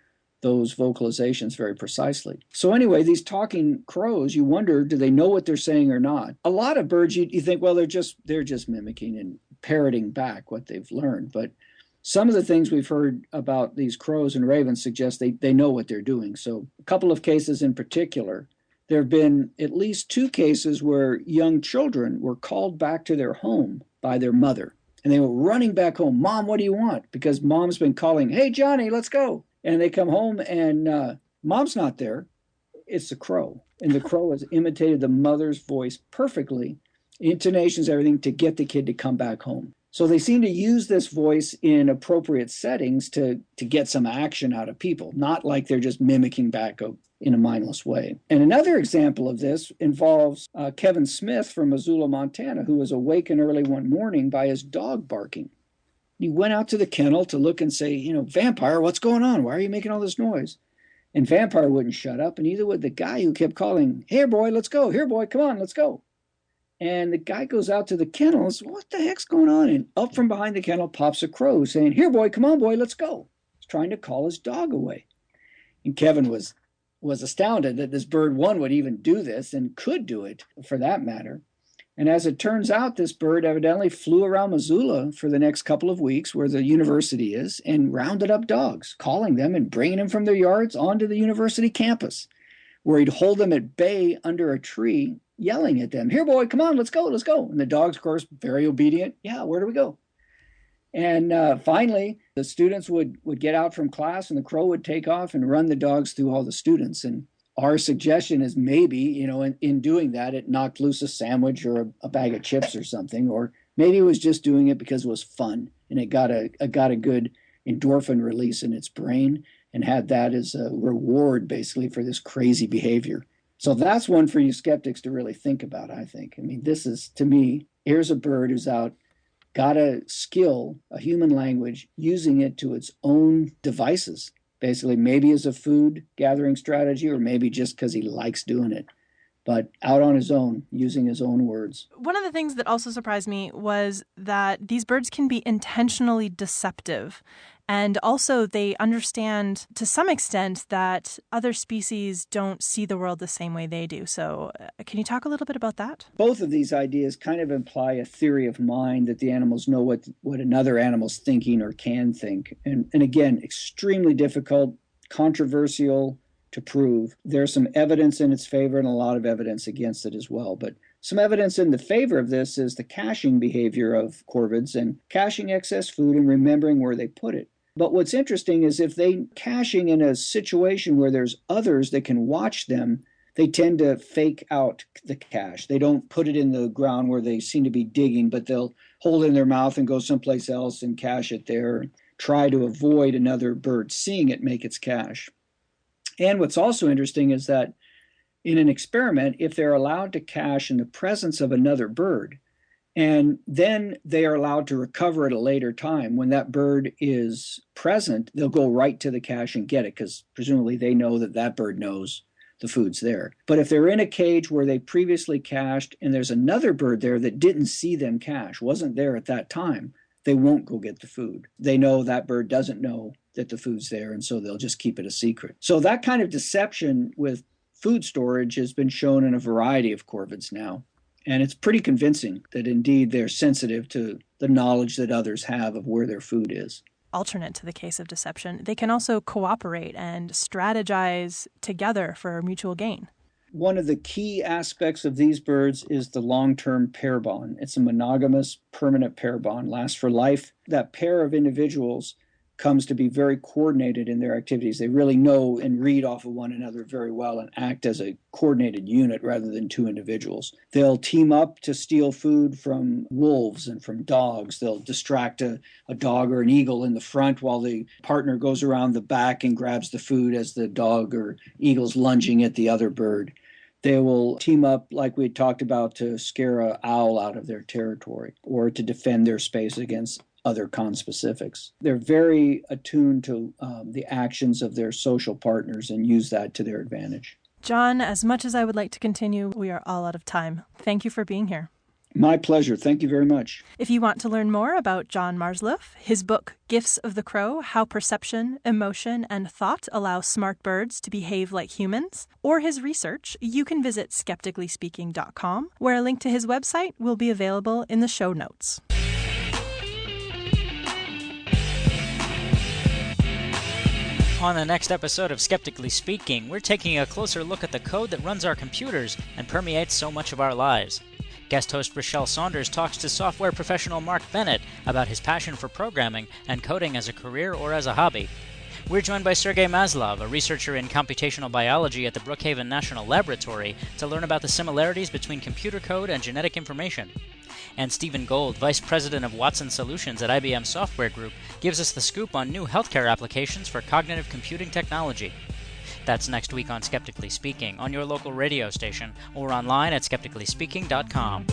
those vocalizations very precisely. So anyway, these talking crows, you wonder, do they know what they're saying or not? A lot of birds, you think, well, they're just mimicking and parroting back what they've learned. But some of the things we've heard about these crows and ravens suggest they know what they're doing. So a couple of cases in particular, there have been at least 2 cases where young children were called back to their home by their mother. And they were running back home. Mom, what do you want? Because mom's been calling, hey, Johnny, let's go. And they come home and mom's not there. It's the crow. And the crow has imitated the mother's voice perfectly, intonations, everything, to get the kid to come back home. So they seem to use this voice in appropriate settings to get some action out of people, not like they're just mimicking back in a mindless way. And another example of this involves Kevin Smith from Missoula, Montana, who was awakened early one morning by his dog barking. He went out to the kennel to look and say, Vampire, what's going on? Why are you making all this noise? And Vampire wouldn't shut up, and neither would the guy who kept calling, here, boy, let's go. Here, boy, come on, let's go. And the guy goes out to the kennel and says, what the heck's going on? And up from behind the kennel pops a crow saying, here, boy, come on, boy, let's go. He's trying to call his dog away. And Kevin was astounded that this bird, one, would even do this and could do it for that matter. And as it turns out, this bird evidently flew around Missoula for the next couple of weeks, where the university is, and rounded up dogs, calling them and bringing them from their yards onto the university campus, where he'd hold them at bay under a tree, yelling at them, here, boy, come on, let's go, let's go. And the dogs, of course, very obedient. Yeah, where do we go? And finally, the students would get out from class, and the crow would take off and run the dogs through all the students. And our suggestion is maybe, in doing that, it knocked loose a sandwich or a bag of chips or something, or maybe it was just doing it because it was fun and it got a good endorphin release in its brain and had that as a reward basically for this crazy behavior. So that's one for you skeptics to really think about, I think. I mean, this is, to me, here's a bird who's out, got a skill, a human language, using it to its own devices. Basically, maybe as a food gathering strategy, or maybe just because he likes doing it, but out on his own, using his own words. One of the things that also surprised me was that these birds can be intentionally deceptive. And also they understand to some extent that other species don't see the world the same way they do. So can you talk a little bit about that? Both of these ideas kind of imply a theory of mind, that the animals know what another animal's thinking or can think. And again, extremely difficult, controversial to prove. There's some evidence in its favor and a lot of evidence against it as well. But some evidence in the favor of this is the caching behavior of corvids and caching excess food and remembering where they put it. But what's interesting is if they caching in a situation where there's others that can watch them, they tend to fake out the cache. They don't put it in the ground where they seem to be digging, but they'll hold it in their mouth and go someplace else and cache it there, try to avoid another bird seeing it make its cache. And what's also interesting is that in an experiment, if they're allowed to cache in the presence of another bird, and then they are allowed to recover at a later time, when that bird is present, they'll go right to the cache and get it, because presumably they know that that bird knows the food's there. But if they're in a cage where they previously cached and there's another bird there that didn't see them cache, wasn't there at that time, they won't go get the food. They know that bird doesn't know that the food's there, and so they'll just keep it a secret. So that kind of deception with food storage has been shown in a variety of corvids now. And it's pretty convincing that indeed they're sensitive to the knowledge that others have of where their food is. Alternate to the case of deception, they can also cooperate and strategize together for mutual gain. One of the key aspects of these birds is the long-term pair bond. It's a monogamous, permanent pair bond, lasts for life. That pair of individuals comes to be very coordinated in their activities. They really know and read off of one another very well and act as a coordinated unit rather than two individuals. They'll team up to steal food from wolves and from dogs. They'll distract a dog or an eagle in the front while the partner goes around the back and grabs the food as the dog or eagle's lunging at the other bird. They will team up, like we talked about, to scare an owl out of their territory or to defend their space against other conspecifics. They're very attuned to the actions of their social partners and use that to their advantage. John, as much as I would like to continue, we are all out of time. Thank you for being here. My pleasure. Thank you very much. If you want to learn more about John Marzluff, his book, Gifts of the Crow, How Perception, Emotion, and Thought Allow Smart Birds to Behave Like Humans, or his research, you can visit skepticallyspeaking.com, where a link to his website will be available in the show notes. On the next episode of Skeptically Speaking, we're taking a closer look at the code that runs our computers and permeates so much of our lives. Guest host Rochelle Saunders talks to software professional Mark Bennett about his passion for programming and coding as a career or as a hobby. We're joined by Sergei Marzluff, a researcher in computational biology at the Brookhaven National Laboratory, to learn about the similarities between computer code and genetic information. And Stephen Gold, Vice President of Watson Solutions at IBM Software Group, gives us the scoop on new healthcare applications for cognitive computing technology. That's next week on Skeptically Speaking, on your local radio station, or online at skepticallyspeaking.com.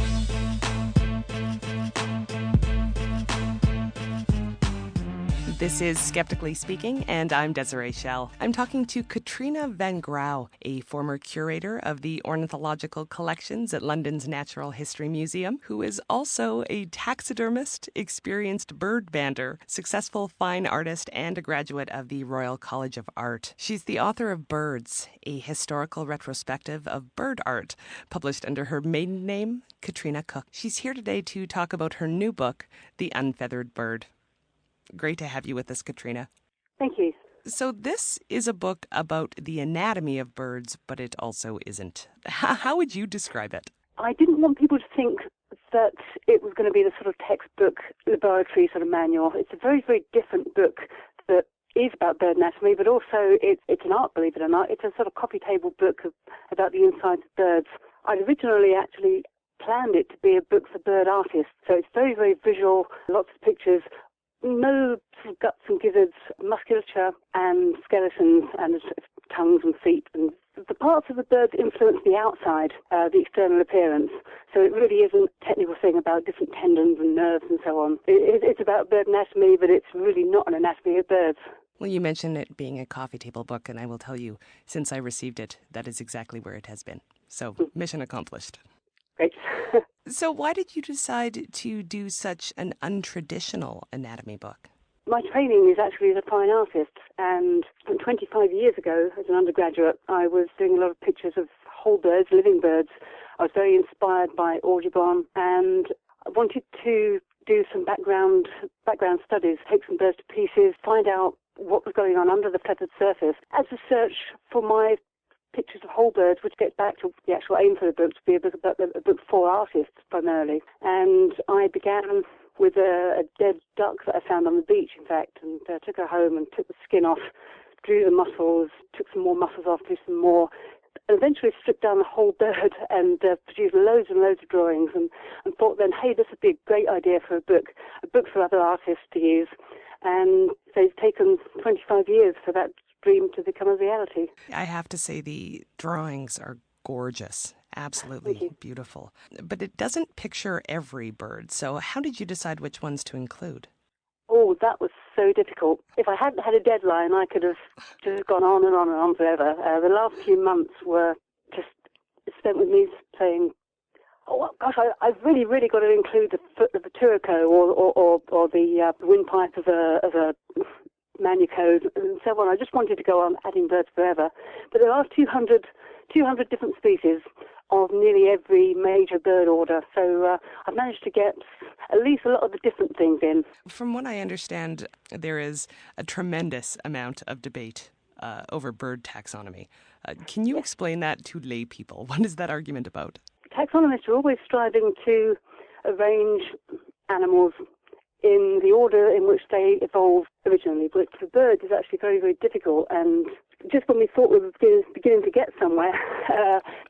This is Skeptically Speaking, and I'm Desiree Schell. I'm talking to Katrina van Grouw, a former curator of the ornithological collections at London's Natural History Museum, who is also a taxidermist, experienced bird bander, successful fine artist, and a graduate of the Royal College of Art. She's the author of Birds, a historical retrospective of bird art, published under her maiden name, Katrina Cook. She's here today to talk about her new book, The Unfeathered Bird. Great to have you with us, Katrina. Thank you. So this is a book about the anatomy of birds, but it also isn't. How would you describe it? I didn't want people to think that it was going to be the sort of textbook laboratory sort of manual. It's a very, very different book that is about bird anatomy, but also it's an art, believe it or not. It's a sort of coffee table book about the insides of birds. I'd originally actually planned it to be a book for bird artists, so it's very, very visual, lots of pictures. No sort of guts and gizzards, musculature and skeletons and tongues and feet. And the parts of the bird influence the outside, the external appearance. So it really isn't a technical thing about different tendons and nerves and so on. It's about bird anatomy, but it's really not an anatomy of birds. Well, you mentioned it being a coffee table book, and I will tell you, since I received it, that is exactly where it has been. So, mission accomplished. Great. So why did you decide to do such an untraditional anatomy book? My training is actually as a fine artist, and 25 years ago, as an undergraduate, I was doing a lot of pictures of whole birds, living birds. I was very inspired by Audubon, and I wanted to do some background studies, take some birds to pieces, find out what was going on under the feathered surface. As a search for my pictures of whole birds, which gets back to the actual aim for the book, to be a book for artists primarily. And I began with a dead duck that I found on the beach, in fact, and took her home and took the skin off, drew the muscles, took some more muscles off, drew some more, and eventually stripped down the whole bird and produced loads and loads of drawings, and thought then, hey, this would be a great idea for a book for other artists to use. And so it's taken 25 years for that dream to become a reality. I have to say the drawings are gorgeous, absolutely beautiful. But it doesn't picture every bird. So how did you decide which ones to include? Oh, that was so difficult. If I hadn't had a deadline, I could have just gone on and on and on forever. The last few months were just spent with me saying, oh gosh, I've really, really got to include the foot of the turaco or the windpipe of a manucode and so on. I just wanted to go on adding birds forever. But there are 200 different species of nearly every major bird order. So I've managed to get at least a lot of the different things in. From what I understand, there is a tremendous amount of debate over bird taxonomy. Can you explain that to lay people? What is that argument about? Taxonomists are always striving to arrange animals in the order in which they evolved originally, but for birds is actually very, very difficult. And just when we thought we were beginning to get somewhere,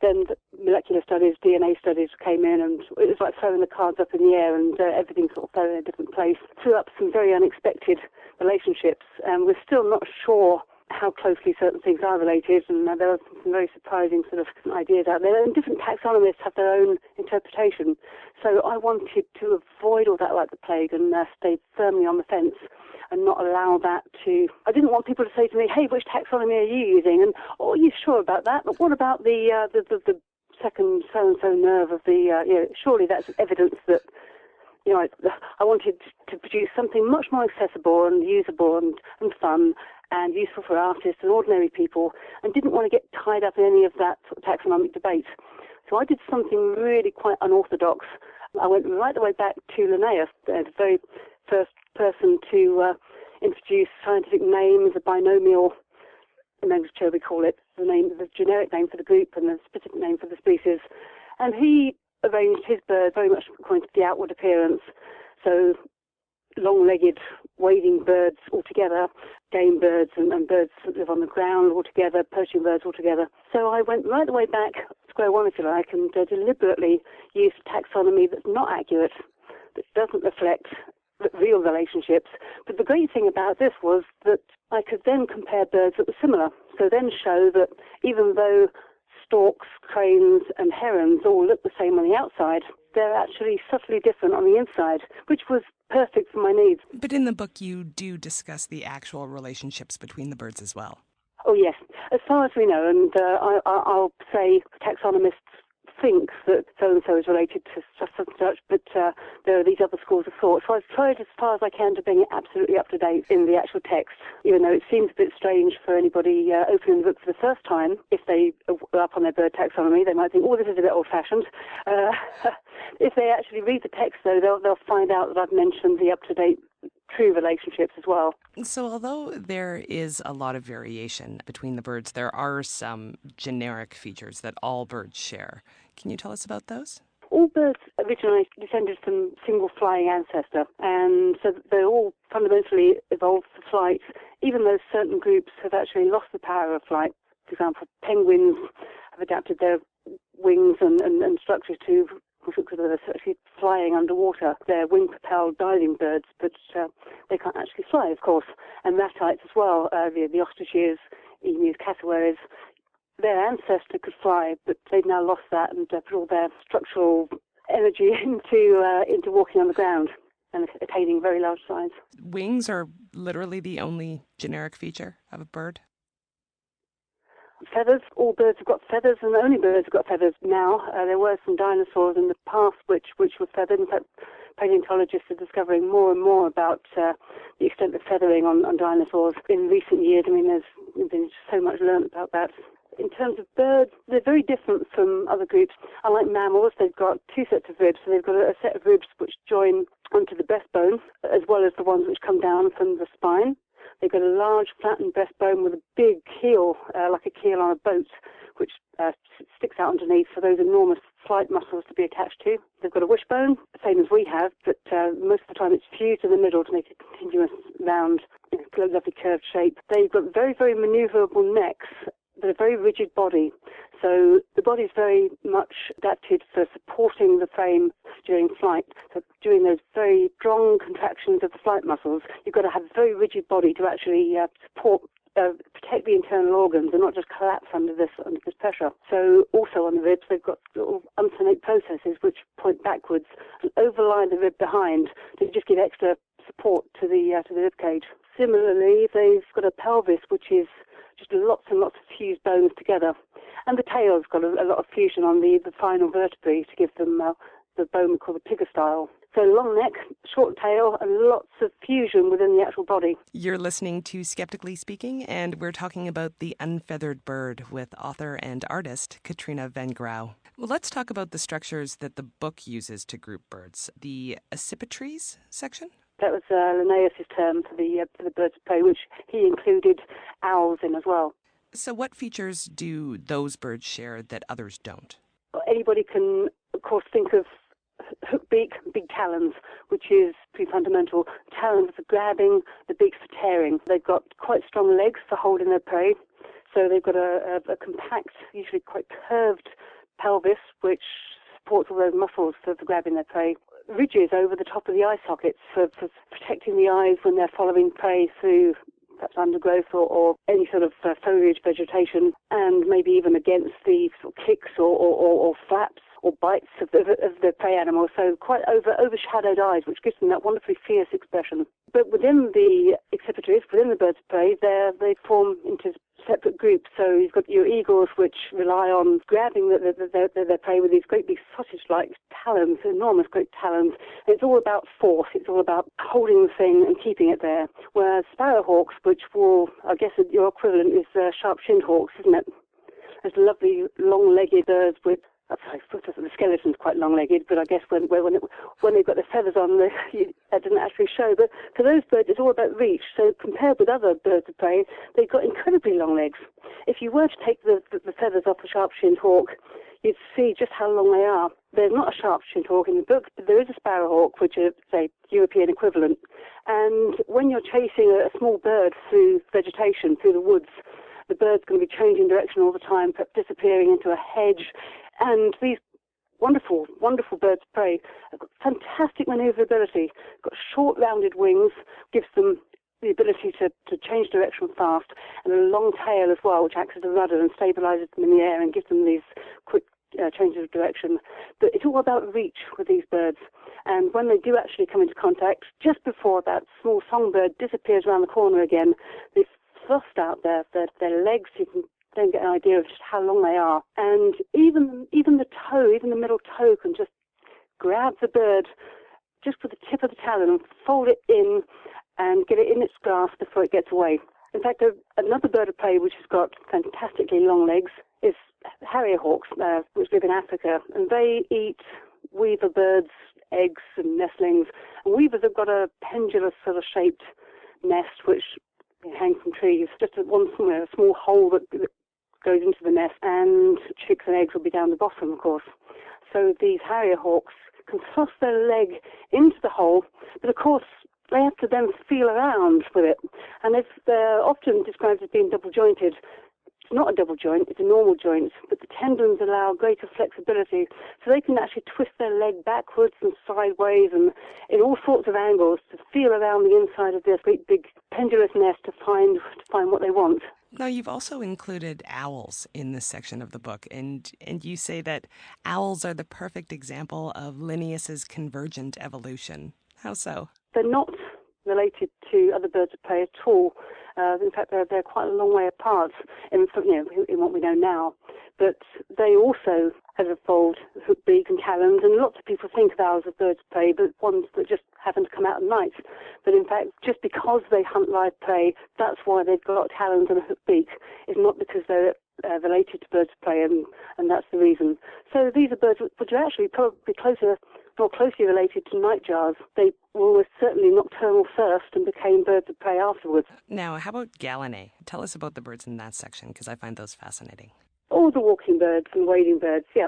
then the molecular studies, DNA studies came in, and it was like throwing the cards up in the air, and everything sort of fell in a different place. Threw up some very unexpected relationships, and we're still not sure how closely certain things are related, and there are some very surprising sort of ideas out there. And different taxonomists have their own interpretation. So I wanted to avoid all that like the plague and stay firmly on the fence and not allow that to... I didn't want people to say to me, hey, which taxonomy are you using? And, oh, are you sure about that? But what about the second so-and-so nerve of the, surely that's evidence that, I wanted to produce something much more accessible and usable and fun and useful for artists and ordinary people, and didn't want to get tied up in any of that sort of taxonomic debate. So I did something really quite unorthodox. I went right the way back to Linnaeus, the very first person to introduce scientific names, a binomial nomenclature we call it, the generic name for the group and the specific name for the species. And he arranged his bird very much according to the outward appearance. So long-legged wading birds altogether, game birds and birds that live on the ground altogether, poaching birds altogether. So I went right the way back, square one if you like, and deliberately used taxonomy that's not accurate, that doesn't reflect real relationships. But the great thing about this was that I could then compare birds that were similar. So then show that even though storks, cranes and herons all look the same on the outside, they're actually subtly different on the inside, which was perfect for my needs. But in the book you do discuss the actual relationships between the birds as well. Oh yes, as far as we know, and I'll say taxonomists think that so-and-so is related to such and such, but there are these other schools of thought. So I've tried as far as I can to bring it absolutely up to date in the actual text, even though it seems a bit strange for anybody opening the book for the first time. If they are up on their bird taxonomy, they might think, oh, this is a bit old-fashioned. If they actually read the text, though, they'll find out that I've mentioned the up-to-date true relationships as well. So although there is a lot of variation between the birds, there are some generic features that all birds share. Can you tell us about those? All birds originally descended from single flying ancestor, and so they're all fundamentally evolved for flight, even though certain groups have actually lost the power of flight. For example, penguins have adapted their wings and structure to because they're actually flying underwater. They're wing-propelled diving birds, but they can't actually fly, of course. And ratites as well, the ostriches, emus, cassowaries, their ancestor could fly, but they've now lost that and put all their structural energy into walking on the ground and attaining very large size. Wings are literally the only generic feature of a bird? Feathers. All birds have got feathers, and only birds have got feathers now. There were some dinosaurs in the past which were feathered. In fact, paleontologists are discovering more and more about the extent of feathering on dinosaurs in recent years. I mean, there's been so much learned about that. In terms of birds, they're very different from other groups. Unlike mammals, they've got two sets of ribs. So they've got a set of ribs which join onto the breastbone, as well as the ones which come down from the spine. They've got a large flattened breastbone with a big keel, like a keel on a boat, which sticks out underneath for those enormous flight muscles to be attached to. They've got a wishbone, the same as we have, but most of the time it's fused in the middle to make a continuous round, lovely curved shape. They've got very, very manoeuvrable necks, but a very rigid body. So the body is very much adapted for supporting the frame during flight. So during those very strong contractions of the flight muscles, you've got to have a very rigid body to actually protect the internal organs and not just collapse under this pressure. So also on the ribs, they've got little uncinate processes which point backwards and overlie the rib behind to just give extra support to the rib cage. Similarly, they've got a pelvis which is just lots and lots of fused bones together. And the tail's got a lot of fusion on the final vertebrae to give them the bone we call the pygostyle. So long neck, short tail, and lots of fusion within the actual body. You're listening to Skeptically Speaking, and we're talking about The Unfeathered Bird with author and artist Katrina van Grouw. Well, let's talk about the structures that the book uses to group birds. The accipitries section? That was Linnaeus' term for the birds of prey, which he included owls in as well. So what features do those birds share that others don't? Anybody can, of course, think of hook beak, big talons, which is pretty fundamental. Talons for grabbing, the beaks for tearing. They've got quite strong legs for holding their prey. So they've got a compact, usually quite curved pelvis, which supports all those muscles for grabbing their prey. Ridges over the top of the eye sockets for protecting the eyes when they're following prey through perhaps undergrowth or any sort of foliage vegetation, and maybe even against the sort of kicks or flaps or bites of the prey animal. So quite overshadowed eyes, which gives them that wonderfully fierce expression. But within the accipitries, within the birds of prey, they form into separate groups. So you've got your eagles, which rely on grabbing their prey with these great big sausage-like talons, enormous great talons. And it's all about force. It's all about holding the thing and keeping it there. Whereas sparrowhawks, which will, I guess your equivalent is sharp-shinned hawks, isn't it? There's lovely long-legged birds with, the skeleton's quite long-legged, but I guess when they've got their feathers on, that doesn't actually show. But for those birds, it's all about reach. So compared with other birds of prey, they've got incredibly long legs. If you were to take the feathers off a sharp-shinned hawk, you'd see just how long they are. There's not a sharp-shinned hawk in the book, but there is a sparrowhawk, which is, say, European equivalent. And when you're chasing a small bird through vegetation, through the woods, the bird's going to be changing direction all the time, perhaps disappearing into a hedge. And these wonderful, wonderful birds of prey have got fantastic maneuverability, got short, rounded wings, gives them the ability to change direction fast, and a long tail as well, which acts as a rudder and stabilizes them in the air and gives them these quick changes of direction. But it's all about reach with these birds. And when they do actually come into contact, just before that small songbird disappears around the corner again, they've thrust out their legs. You can then get an idea of just how long they are. And even the middle toe can just grab the bird just with the tip of the talon and fold it in and get it in its grasp before it gets away. In fact, another bird of prey which has got fantastically long legs is harrier hawks, which live in Africa, and they eat weaver birds' eggs and nestlings. And weavers have got a pendulous sort of shaped nest which hangs from trees, just a small hole that goes into the nest, and chicks and eggs will be down the bottom, of course. So these harrier hawks can thrust their leg into the hole, but of course they have to then feel around with it. And they're often described as being double-jointed. It's not a double joint, it's a normal joint, but the tendons allow greater flexibility, so they can actually twist their leg backwards and sideways and in all sorts of angles to feel around the inside of this great big pendulous nest to find what they want. Now, you've also included owls in this section of the book, and you say that owls are the perfect example of Linnaeus's convergent evolution. How so? They're not related to other birds of prey at all. In fact, they're quite a long way apart in what we know now. But they also have evolved hook beak and talons, and lots of people think of owls as birds of prey, but ones that just happen to come out at night. But in fact, just because they hunt live prey, that's why they've got talons and a hook beak. It's not because they're related to birds of prey, and that's the reason. So these are birds which are actually probably more closely related to nightjars. They were almost certainly nocturnal first and became birds of prey afterwards. Now, how about gallinae? Tell us about the birds in that section, because I find those fascinating. All the walking birds and wading birds, yeah.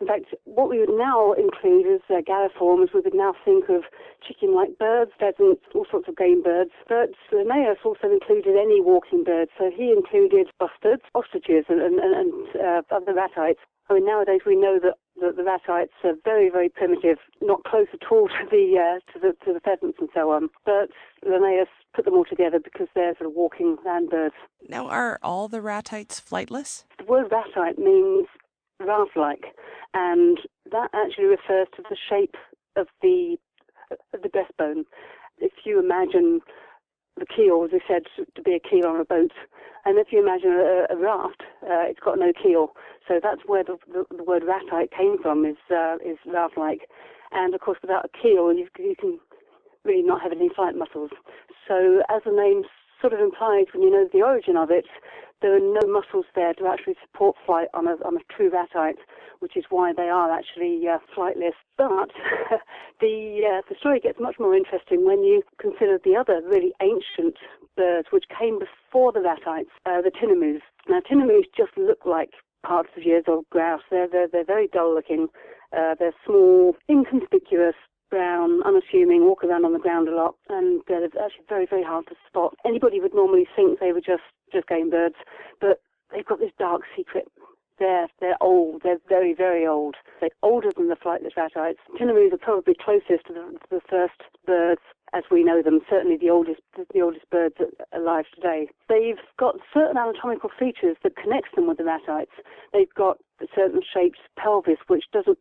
In fact, what we would now include as galliforms, we would now think of chicken-like birds, pheasants, all sorts of game birds. But Linnaeus also included any walking birds, so he included bustards, ostriches, and other ratites. I mean, nowadays we know that the ratites are very, very primitive, not close at all to the pheasants and so on. But Linnaeus put them all together because they're sort of walking land birds. Now, are all the ratites flightless? The word ratite means raft-like, and that actually refers to the shape of the breastbone. If you imagine the keel, as I said, to be a keel on a boat, and if you imagine a raft, it's got no keel. So that's where the word ratite came from, is raft-like. And of course, without a keel, you can really not have any flight muscles. So as the name sort of implies, when you know the origin of it, there are no muscles there to actually support flight on a true ratite, which is why they are actually flightless. But the story gets much more interesting when you consider the other really ancient birds which came before the ratites, the tinamous. Now, tinamous just look like partridges or grouse. They're very dull looking. They're small, inconspicuous, brown, unassuming, walk around on the ground a lot, and they're actually very, very hard to spot. Anybody would normally think they were just game birds, but they've got this dark secret. They're old. They're very, very old. They're older than the flightless ratites. Tinamous are probably closest to the first birds as we know them, certainly the oldest birds alive today. They've got certain anatomical features that connects them with the ratites. They've got a certain shaped pelvis which doesn't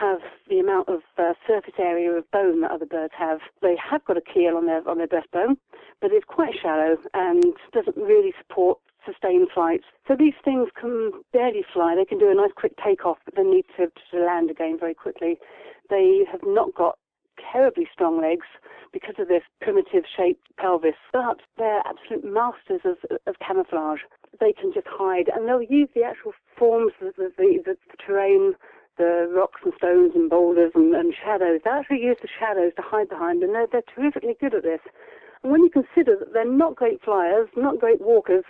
have the amount of surface area of bone that other birds have. They have got a keel on their breastbone, but it's quite shallow and doesn't really support sustained flights. So these things can barely fly. They can do a nice quick takeoff, but then need to land again very quickly. They have not got terribly strong legs because of this primitive shaped pelvis, but they're absolute masters of camouflage. They can just hide, and they'll use the actual forms of the terrain, the rocks and stones and boulders and shadows. They actually use the shadows to hide behind, and they're terrifically good at this. And when you consider that they're not great flyers, not great walkers,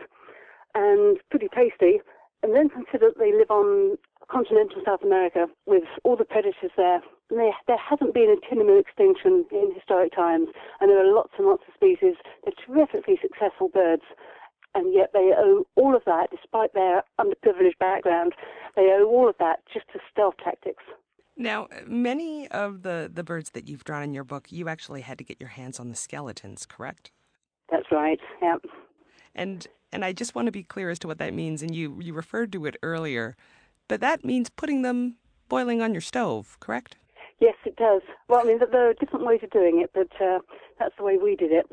and pretty tasty, and then consider that they live on continental South America with all the predators there, and there hasn't been a Tinamou extinction in historic times, and there are lots and lots of species. They're terrifically successful birds, and yet they owe all of that, despite their underprivileged background, they owe all of that just to stealth tactics. Now, many of the birds that you've drawn in your book, you actually had to get your hands on the skeletons, correct? That's right, yeah. And I just want to be clear as to what that means, and you referred to it earlier, but that means putting them boiling on your stove, correct? Yes, it does. Well, I mean, there are different ways of doing it, but that's the way we did it.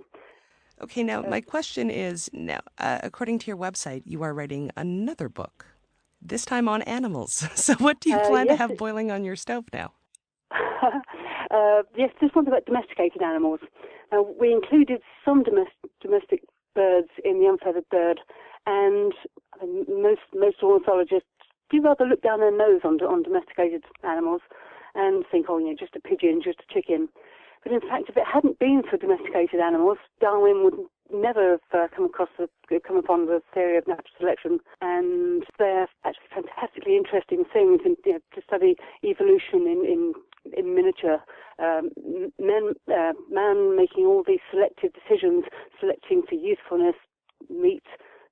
Okay, now my question is, now, according to your website, you are writing another book, this time on animals. So what do you plan to have boiling on your stove now? Yes, this one's about domesticated animals. We included some domestic birds in the Unfeathered Bird, and most ornithologists do rather look down their nose on domesticated animals and think, oh, just a pigeon, just a chicken. But in fact, if it hadn't been for domesticated animals, Darwin would never have come upon the theory of natural selection. And they're actually fantastically interesting things to study evolution in miniature. Man making all these selective decisions, selecting for usefulness, meat,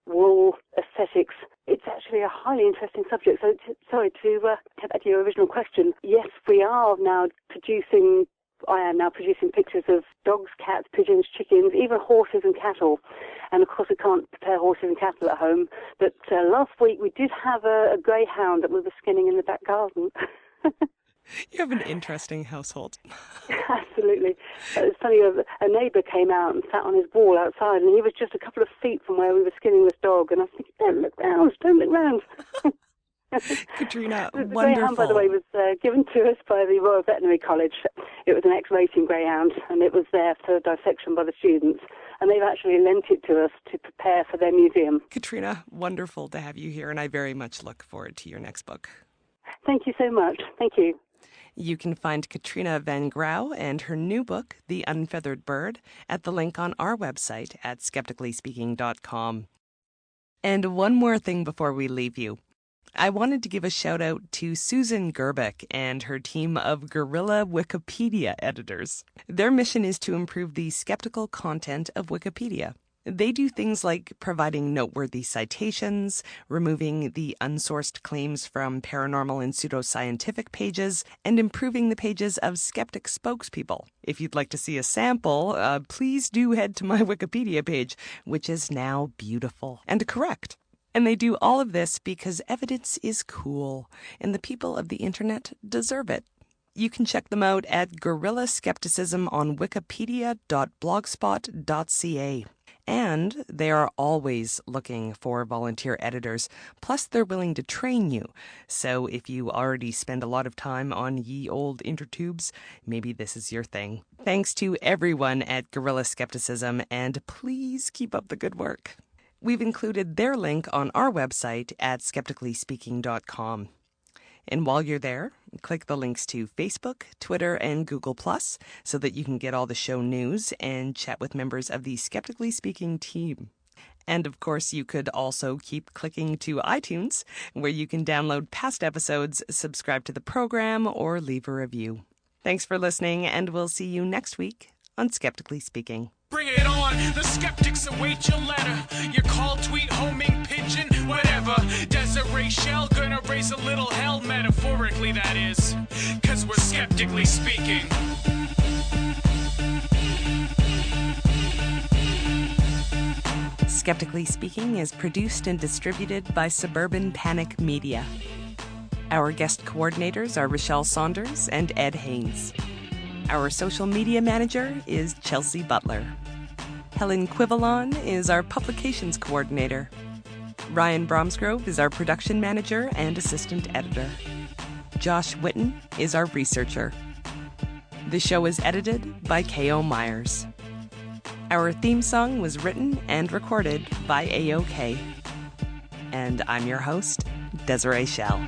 wool, aesthetics. It's actually a highly interesting subject. So, to get back to your original question, yes, I am now producing pictures of dogs, cats, pigeons, chickens, even horses and cattle. And of course, we can't prepare horses and cattle at home. But last week we did have a greyhound that we were skinning in the back garden. You have an interesting household. Absolutely. It was funny, a neighbour came out and sat on his wall outside, and he was just a couple of feet from where we were skinning this dog. And I was thinking, don't look round. Katrina, the wonderful. greyhound, by the way, was given to us by the Royal Veterinary College. It was an ex-racing greyhound, and it was there for dissection by the students. And they've actually lent it to us to prepare for their museum. Katrina, wonderful to have you here, and I very much look forward to your next book. Thank you so much. Thank you. You can find Katrina van Grouw and her new book, The Unfeathered Bird, at the link on our website at skepticallyspeaking.com. And one more thing before we leave you. I wanted to give a shout out to Susan Gerbic and her team of guerrilla Wikipedia editors. Their mission is to improve the skeptical content of Wikipedia. They do things like providing noteworthy citations, removing the unsourced claims from paranormal and pseudoscientific pages, and improving the pages of skeptic spokespeople. If you'd like to see a sample, please do head to my Wikipedia page, which is now beautiful and correct. And they do all of this because evidence is cool, and the people of the internet deserve it. You can check them out at Guerrilla Skepticism on wikipedia.blogspot.ca. And they are always looking for volunteer editors. Plus, they're willing to train you. So if you already spend a lot of time on ye old intertubes, maybe this is your thing. Thanks to everyone at Guerrilla Skepticism, and please keep up the good work. We've included their link on our website at skepticallyspeaking.com. And while you're there, click the links to Facebook, Twitter, and Google+, so that you can get all the show news and chat with members of the Skeptically Speaking team. And of course, you could also keep clicking to iTunes, where you can download past episodes, subscribe to the program, or leave a review. Thanks for listening, and we'll see you next week on Skeptically Speaking. Bring it on, the skeptics await your letter. Your call, tweet, homing, pigeon, whatever. Desiree Shell, gonna raise a little hell, metaphorically that is. Cause we're skeptically speaking. Skeptically Speaking is produced and distributed by Suburban Panic Media. Our guest coordinators are Rochelle Saunders and Ed Haynes. Our social media manager is Chelsea Butler. Helen Quivalon is our publications coordinator. Ryan Bromsgrove is our production manager and assistant editor. Josh Witten is our researcher. The show is edited by K.O. Myers. Our theme song was written and recorded by AOK. And I'm your host, Desiree Schell.